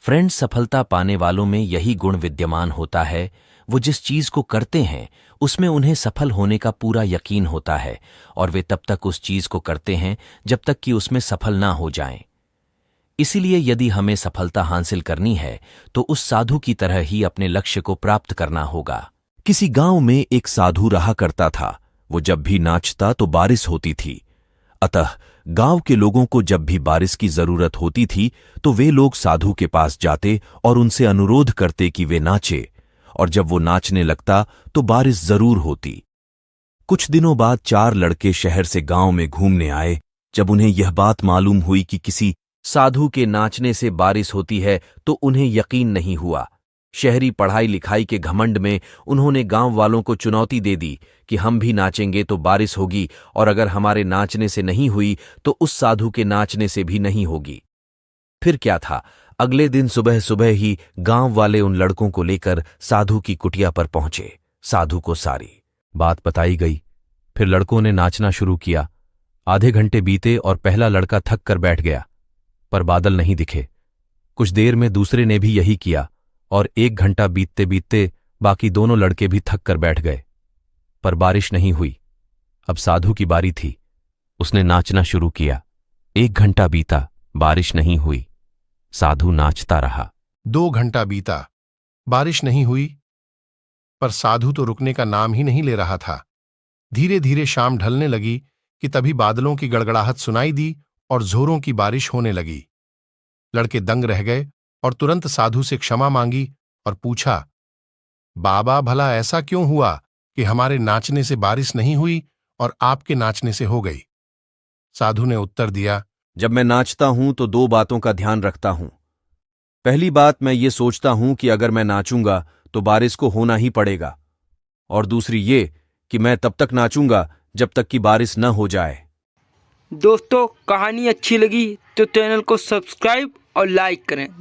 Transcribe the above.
Friends, सफलता पाने वालों में यही गुण विद्यमान होता है। वो जिस चीज को करते हैं उसमें उन्हें सफल होने का पूरा यकीन होता है और वे तब तक उस चीज को करते हैं जब तक कि उसमें सफल ना हो जाएं। इसीलिए यदि हमें सफलता हासिल करनी है तो उस साधु की तरह ही अपने लक्ष्य को प्राप्त करना होगा। किसी गांव में एक साधु रहा करता था। वो जब भी नाचता तो बारिश होती थी। अतः गांव के लोगों को जब भी बारिश की जरूरत होती थी तो वे लोग साधु के पास जाते और उनसे अनुरोध करते कि वे नाचे, और जब वो नाचने लगता तो बारिश जरूर होती। कुछ दिनों बाद 4 लड़के शहर से गांव में घूमने आए। जब उन्हें यह बात मालूम हुई कि किसी साधु के नाचने से बारिश होती है तो उन्हें यकीन नहीं हुआ। शहरी पढ़ाई लिखाई के घमंड में उन्होंने गांव वालों को चुनौती दे दी कि हम भी नाचेंगे तो बारिश होगी, और अगर हमारे नाचने से नहीं हुई तो उस साधु के नाचने से भी नहीं होगी। फिर क्या था, अगले दिन सुबह सुबह ही गांव वाले उन लड़कों को लेकर साधु की कुटिया पर पहुंचे। साधु को सारी बात बताई गई। फिर लड़कों ने नाचना शुरू किया। आधे घंटे बीते और पहला लड़का थक कर बैठ गया, पर बादल नहीं दिखे। कुछ देर में दूसरे ने भी यही किया और 1 घंटा बीतते बीतते बाकी दोनों लड़के भी थक कर बैठ गए, पर बारिश नहीं हुई। अब साधु की बारी थी। उसने नाचना शुरू किया। 1 घंटा बीता, बारिश नहीं हुई। साधु नाचता रहा। 2 घंटा बीता, बारिश नहीं हुई, पर साधु तो रुकने का नाम ही नहीं ले रहा था। धीरे धीरे शाम ढलने लगी कि तभी बादलों की गड़गड़ाहट सुनाई दी और जोरों की बारिश होने लगी। लड़के दंग रह गए और तुरंत साधु से क्षमा मांगी और पूछा, बाबा, भला ऐसा क्यों हुआ कि हमारे नाचने से बारिश नहीं हुई और आपके नाचने से हो गई? साधु ने उत्तर दिया, जब मैं नाचता हूं तो 2 बातों का ध्यान रखता हूं। पहली बात, मैं ये सोचता हूं कि अगर मैं नाचूंगा तो बारिश को होना ही पड़ेगा, और दूसरी ये कि मैं तब तक नाचूंगा जब तक कि बारिश न हो जाए। दोस्तों, कहानी अच्छी लगी तो चैनल को सब्सक्राइब और लाइक करें।